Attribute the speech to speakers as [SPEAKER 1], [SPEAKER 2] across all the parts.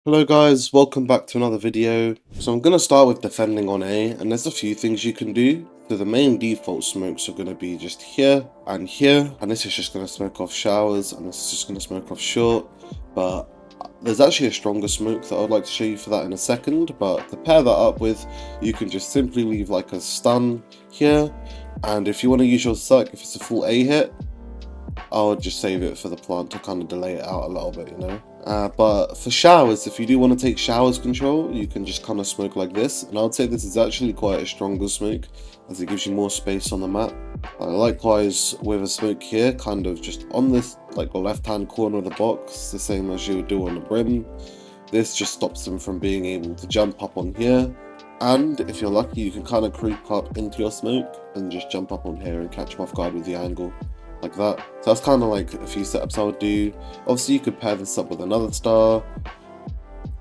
[SPEAKER 1] Hello guys, welcome back to another video. So I'm going to start with defending on A, and there's a few things you can do. So the main default smokes are going to be just here, and this is just going to smoke off showers, and this is just going to smoke off short. But there's actually a stronger smoke that I'd like to show you for that in a second, but to pair that up with, you can just simply leave like a stun here, and if you want to use your suck, if it's a full A hit, I would just save it for the plant to kind of delay it out a little bit, you know. But for showers, if you do want to take showers control, you can just kind of smoke like this. And I would say this is actually quite a stronger smoke, as it gives you more space on the map. Likewise, with a smoke here, kind of just on this like left-hand corner of the box, the same as you would do on the brim. This just stops them from being able to jump up on here. And if you're lucky, you can kind of creep up into your smoke and just jump up on here and catch them off guard with the angle. Like that. So that's kind of like a few setups I would do. Obviously you could pair this up with another star,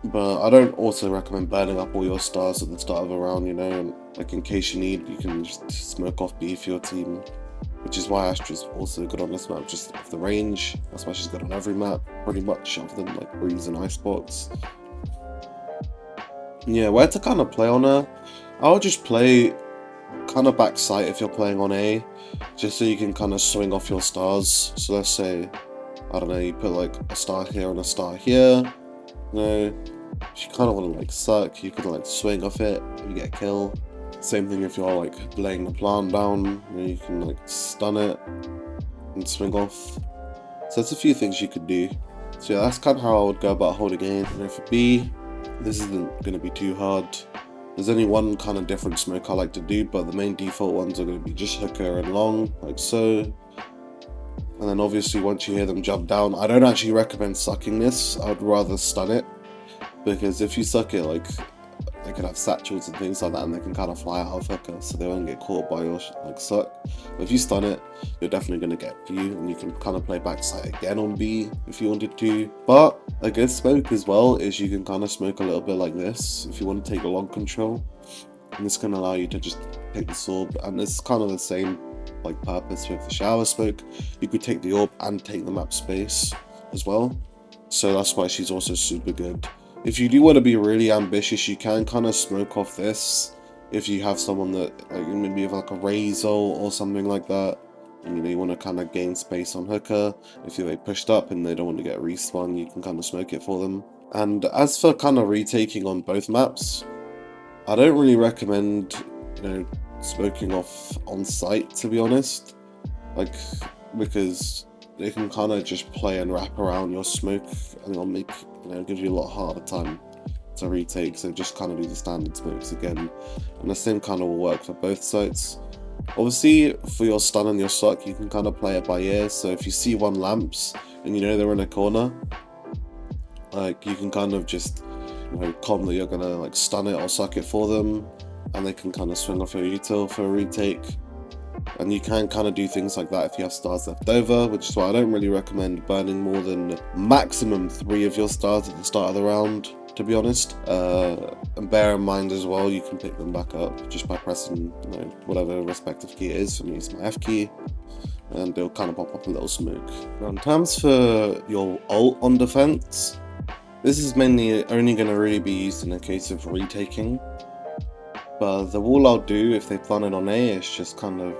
[SPEAKER 1] but I don't also recommend burning up all your stars at the start of a round, you know, and like in case you need, you can just smoke off B for your team, which is why Astra is also good on this map, just off the range. That's why she's good on every map, pretty much, other than like breeze and icebox. Yeah, where to kind of play on her, I'll just play kind of back sight if you're playing on A, just so you can kind of swing off your stars. So let's say, I don't know, you put like a star here and a star here. You know, if you kind of want to like suck, you could like swing off it, you get a kill. Same thing if you're like laying the plant down, you know, you can like stun it and swing off. So that's a few things you could do. So yeah, that's kind of how I would go about holding A. You know, for B, this isn't going to be too hard. There's only one kind of different smoke I like to do, but the main default ones are going to be just hooker and long, like so. And then obviously once you hear them jump down, I don't actually recommend sucking this. I would rather stun it, because if you suck it, like, they could have satchels and things like that, and they can kind of fly out of hooker, so they won't get caught by your like suck. But if you stun it, you're definitely going to get a few, and you can kind of play backside again on B if you wanted to. But a good smoke as well is you can kind of smoke a little bit like this if you want to take a long control, and this can allow you to just take the orb, and it's kind of the same like purpose with the shower smoke. You could take the orb and take the map space as well, so that's why she's also super good. If you do want to be really ambitious, you can kind of smoke off this if you have someone that like maybe have like a Razor or something like that, and you know you want to kind of gain space on hooker. If you're pushed up and they don't want to get respawn, you can kind of smoke it for them. And as for kind of retaking on both maps, I don't really recommend, you know, smoking off on site, to be honest, like, because they can kind of just play and wrap around your smoke, and it'll make, you know, give you a lot harder time to retake. So just kind of do the standard smokes again, and the same kind of will work for both sites. Obviously for your stun and your suck, you can kind of play it by ear. So if you see one lamps and you know they're in a corner, like, you can kind of just, you know, calm that you're gonna like stun it or suck it for them, and they can kind of swing off your util for a retake. And you can kind of do things like that if you have stars left over, which is why I don't really recommend burning more than maximum 3 of your stars at the start of the round, to be honest. And bear in mind as well, you can pick them back up just by pressing, you know, whatever respective key it is. For me, it's my F key, and they'll kind of pop up a little smoke. Now, in terms for your ult on defense, this is mainly only going to really be used in a case of retaking. But the wall I'll do if they plan it on A is just kind of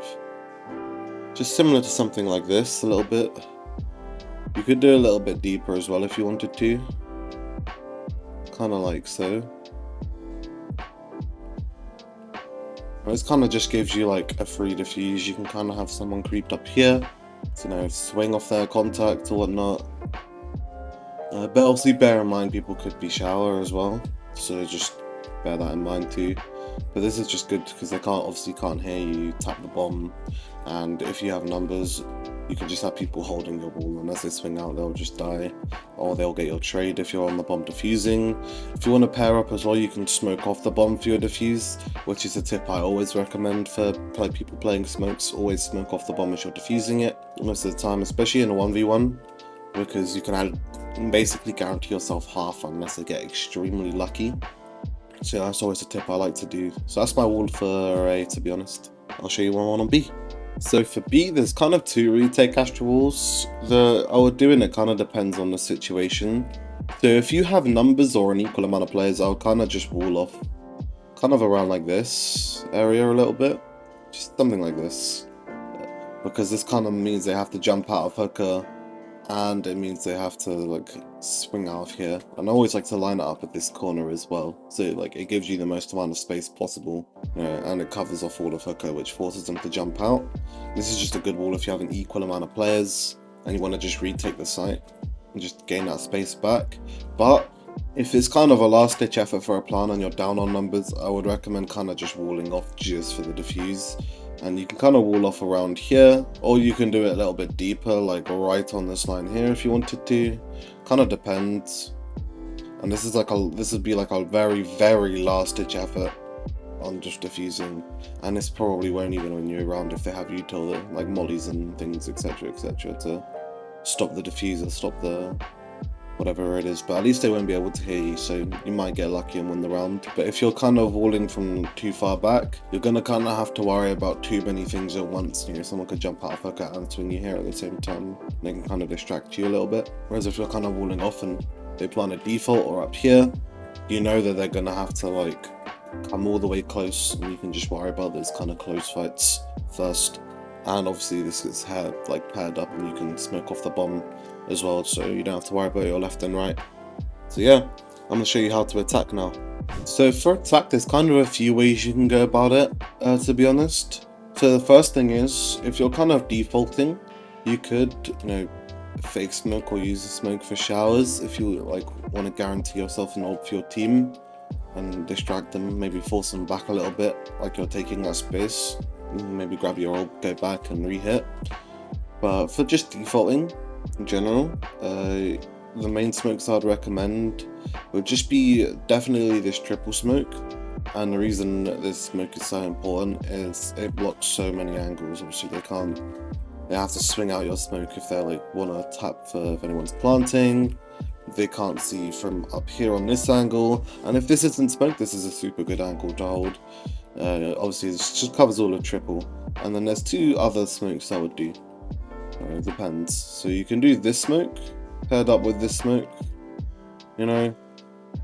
[SPEAKER 1] just similar to something like this a little bit. You could do a little bit deeper as well if you wanted to, kind of like so. This kind of just gives you like a free diffuse. You can kind of have someone creeped up here, so, you know, swing off their contact or whatnot. But obviously bear in mind people could be shower as well, so just bear that in mind too. But this is just good because they obviously can't hear you tap the bomb, and if you have numbers, you can just have people holding your wall, and as they swing out they'll just die, or they'll get your trade if you're on the bomb defusing. If you want to pair up as well, you can smoke off the bomb for your defuse, which is a tip I always recommend for people playing smokes. Always smoke off the bomb as you're defusing it most of the time, especially in a 1v1, because you can basically guarantee yourself half unless they get extremely lucky. So that's always a tip I like to do. So that's my wall for A, to be honest. I'll show you one on B. So for B, there's kind of 2 retake Astro walls. I would do it kind of depends on the situation. So if you have numbers or an equal amount of players, I'll kind of just wall off kind of around like this area a little bit. Just something like this. Because this kind of means they have to jump out of hooker, and it means they have to like swing out of here. And I always like to line it up at this corner as well, so like it gives you the most amount of space possible, you know, and it covers off all of hooker, which forces them to jump out. This is just a good wall if you have an equal amount of players and you want to just retake the site and just gain that space back. But if it's kind of a last ditch effort for a plan and you're down on numbers, I would recommend kind of just walling off just for the defuse. And you can kind of wall off around here, or you can do it a little bit deeper, like right on this line here if you wanted to. Kind of depends. And this would be like a very, very last ditch effort on just defusing. And this probably won't even win you around if they have util like mollies and things, etc., etc., to stop the diffuser, stop the whatever it is, but at least they won't be able to hear you, so you might get lucky and win the round. But if you're kind of walling from too far back, you're gonna kind of have to worry about too many things at once. You know, someone could jump out of hooker and swing you here at the same time. They can kind of distract you a little bit. Whereas if you're kind of walling off and they plant a default or up here, you know that they're gonna have to like come all the way close, and you can just worry about those kind of close fights first. And obviously this is paired up, and you can smoke off the bomb as well, so you don't have to worry about your left and right. So yeah, I'm going to show you how to attack now. So for attack, there's kind of a few ways you can go about it, to be honest. So the first thing is, if you're kind of defaulting, you could, you know, fake smoke or use the smoke for showers if you like want to guarantee yourself an ult for your team and distract them, maybe force them back a little bit, like you're taking that space. Maybe grab your ult, go back and re-hit. But for just defaulting in general, the main smokes I'd recommend would just be definitely this triple smoke. And the reason this smoke is so important is it blocks so many angles. Obviously they have to swing out your smoke if they like want to tap for if anyone's planting. They can't see from up here on this angle, and if this isn't smoke, this is a super good angle to hold. Obviously this just covers all of triple, and then there's two other smokes I would do. It depends. So you can do this smoke paired up with this smoke, you know,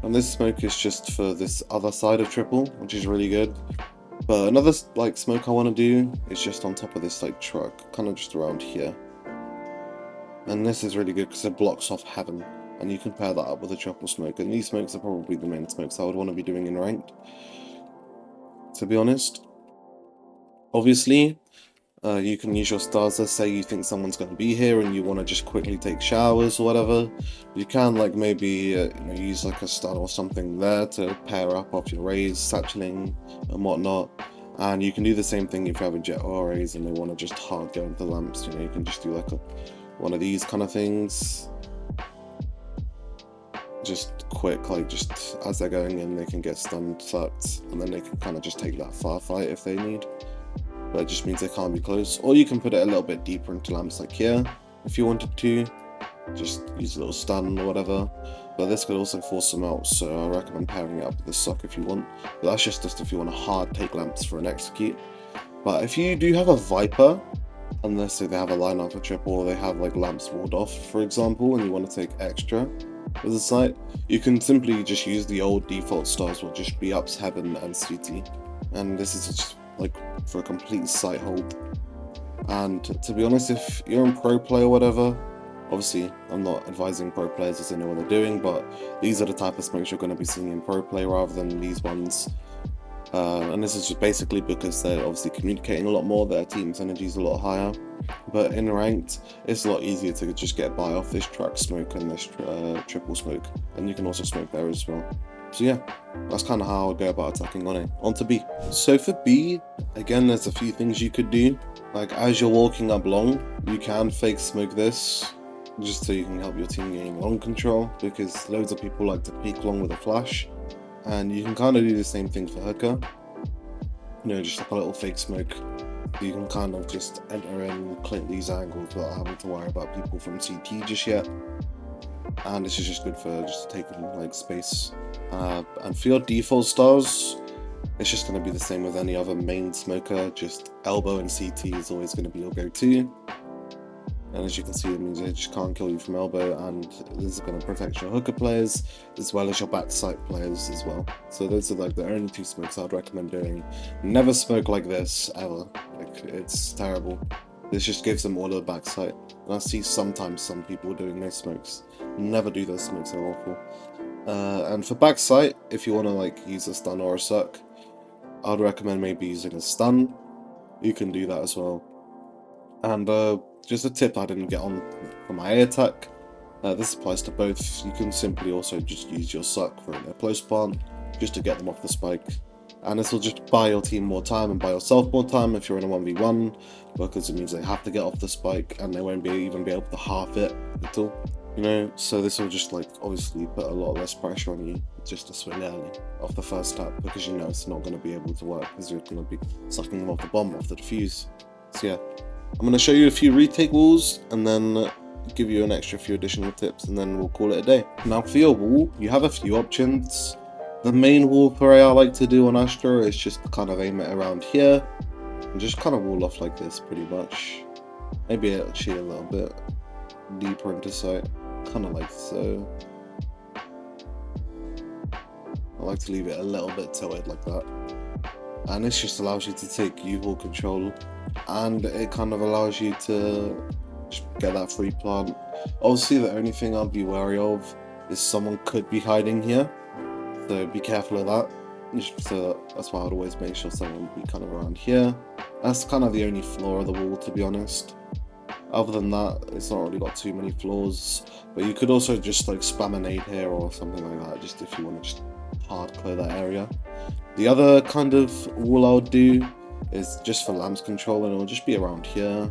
[SPEAKER 1] and this smoke is just for this other side of triple, which is really good. But another like smoke I want to do is just on top of this like truck, kind of just around here, and this is really good because it blocks off heaven. And you can pair that up with a triple smoke, and these smokes are probably the main smokes I would want to be doing in ranked, to be honest. Obviously, you can use your stars. Let's say you think someone's going to be here and you want to just quickly take showers or whatever. You can like maybe you know, use like a stun or something there to pair up off your rays, satcheling and whatnot. And you can do the same thing if you have a jet or rays and they want to just hard go into lamps. You know, you can just do like one of these kind of things. Just quick, like just as they're going in, they can get stunned, sucked, and then they can kind of just take that far fight if they need. But it just means they can't be close. Or you can put it a little bit deeper into lamps like here, if you wanted to. Just use a little stun or whatever. But this could also force them out, so I recommend pairing it up with the suck if you want. But that's just if you want to hard take lamps for an execute. But if you do have a Viper, unless they have a lineup for triple, or they have like lamps walled off, for example, and you want to take extra with the site, you can simply just use the old default stars, will just be ups, heaven and CT, and this is just like for a complete site hold. And to be honest, if you're in pro play or whatever, obviously I'm not advising pro players as they know what they're doing, but these are the type of smokes you're going to be seeing in pro play rather than these ones. And this is just basically because they're obviously communicating a lot more, their team's energy is a lot higher. But in ranked, it's a lot easier to just get by off this truck smoke and this triple smoke, and you can also smoke there as well. So yeah, that's kind of how I would go about attacking on A. On to B. So for B, again, there's a few things you could do. Like as you're walking up long, you can fake smoke this, just so you can help your team gain long control, because loads of people like to peek long with a flash. And you can kind of do the same thing for hooker, you know, just like a little fake smoke. You can kind of just enter in and clip these angles without having to worry about people from CT just yet. And this is just good for just taking like space. And for your default stars, it's just going to be the same with any other main smoker. Just elbow and CT is always going to be your go-to. And as you can see, it means they just can't kill you from elbow, and this is going to protect your hooker players as well as your backside players as well. So those are like the only two smokes I'd recommend doing. Never smoke like this ever. Like, it's terrible. This just gives them all of the backside. And I see sometimes some people doing those smokes. Never do those smokes, they're awful. And for backside, if you want to like use a stun or a suck, I'd recommend maybe using a stun. You can do that as well. And just a tip I didn't get on for my A attack, this applies to both. You can simply also just use your suck for a close plant, just to get them off the spike. And this will just buy your team more time and buy yourself more time if you're in a 1v1, because it means they have to get off the spike and they won't even be able to half it at all. You know, so this will just like obviously put a lot less pressure on you just to swing early off the first tap, because you know it's not going to be able to work because you're going to be sucking them off the bomb, off the defuse. So yeah, I'm going to show you a few retake walls and then give you an extra few additional tips, and then we'll call it a day. Now for your wall, you have a few options. The main wall array I like to do on Astro is just kind of aim it around here and just kind of wall off like this pretty much. Maybe actually a little bit deeper into sight, kind of like so. I like to leave it a little bit tilted like that. And this just allows you to take U-haul control, and it kind of allows you to just get that free plant. Obviously the only thing I'd be wary of is someone could be hiding here, so be careful of that. So that's why I'd always make sure someone would be kind of around here. That's kind of the only flaw of the wall, to be honest. Other than that, it's not really got too many flaws. But you could also just like spam a nade here or something like that, just if you want to just hard clear that area. The other kind of wall I would do is just for lamps control, and it'll just be around here.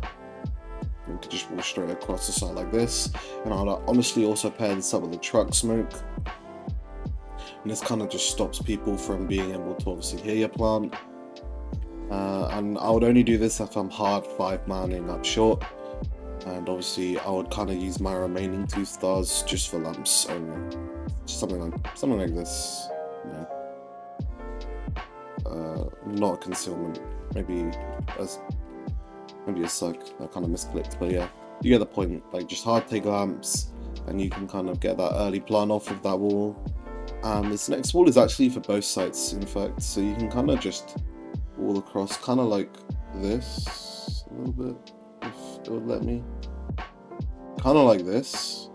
[SPEAKER 1] You could just wall straight across the side like this, and I'll honestly also pair this up with the truck smoke. And this kind of just stops people from being able to obviously hear your plant. And I would only do this if I'm hard 5-manning up short. And obviously I would kind of use my remaining 2 stars just for lamps only. Just something like this. You know. Not a concealment. Maybe a suck. I kind of misclicked, but yeah, you get the point. Like just hard take lamps, and you can kind of get that early plant off of that wall. And this next wall is actually for both sides, in fact, so you can kind of just wall across, kind of like this a little bit, if it would let me. Kind of like this.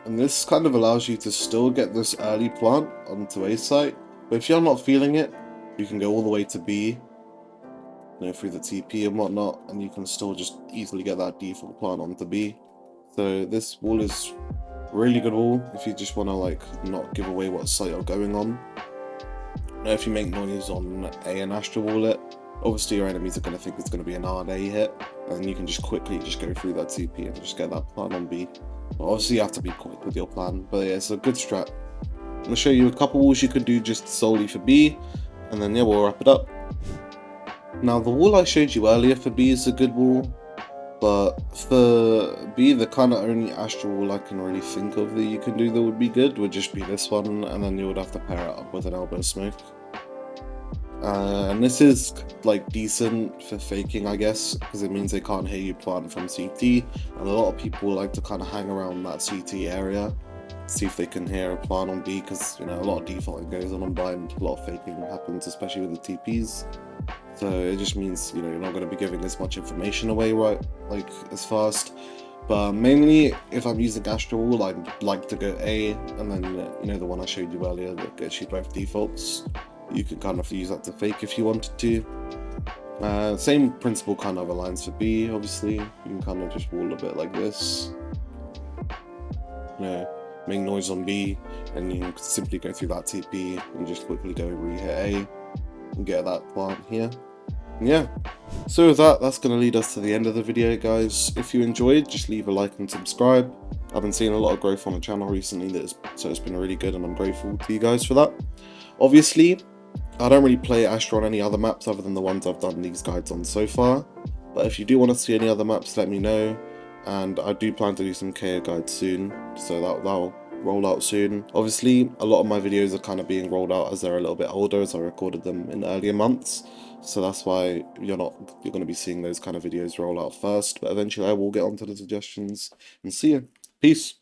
[SPEAKER 1] And this kind of allows you to still get this early plant onto A site, but if you're not feeling it, you can go all the way to B, you know, through the TP and whatnot, and you can still just easily get that default plant onto B. So this wall is really good wall if you just want to like not give away what site you're going on. Now, if you make noise on A and Astra wall it, obviously your enemies are going to think it's going to be an R and A hit, and you can just quickly just go through that TP and just get that plant on B. But obviously you have to be quick with your plan, but yeah, it's a good strat. I'm going to show you a couple walls you could do just solely for B, and then yeah, we'll wrap it up. Now the wall I showed you earlier for B is a good wall, but for B, the kind of only Astro wall I can really think of that you can do that would be good would just be this one, and then you would have to pair it up with an elbow smoke. And this is like decent for faking, I guess, because it means they can't hear you plant from CT, and a lot of people like to kind of hang around that CT area, see if they can hear a plant on B, because you know a lot of defaulting goes on B, and a lot of faking happens, especially with the TPs. So it just means, you know, you're not going to be giving as much information away like as fast. But mainly, if I'm using Astro wall, I'd like to go A, and then you know the one I showed you earlier that gets you both defaults. You can kind of use that to fake if you wanted to. Same principle kind of aligns for B, obviously. You can kind of just wall a bit like this. You know, make noise on B, and you can simply go through that TP and just quickly go re-hit A and get that plant here. And yeah, so with that, that's going to lead us to the end of the video, guys. If you enjoyed, just leave a like and subscribe. I've been seeing a lot of growth on the channel recently, so it's been really good, and I'm grateful to you guys for that. Obviously, I don't really play Astro on any other maps other than the ones I've done these guides on so far, but if you do want to see any other maps, let me know, and I do plan to do some KO guides soon, so that'll roll out soon. Obviously, a lot of my videos are kind of being rolled out as they're a little bit older, as I recorded them in earlier months, So that's why you're going to be seeing those kind of videos roll out first, but eventually I will get onto the suggestions and see you. Peace.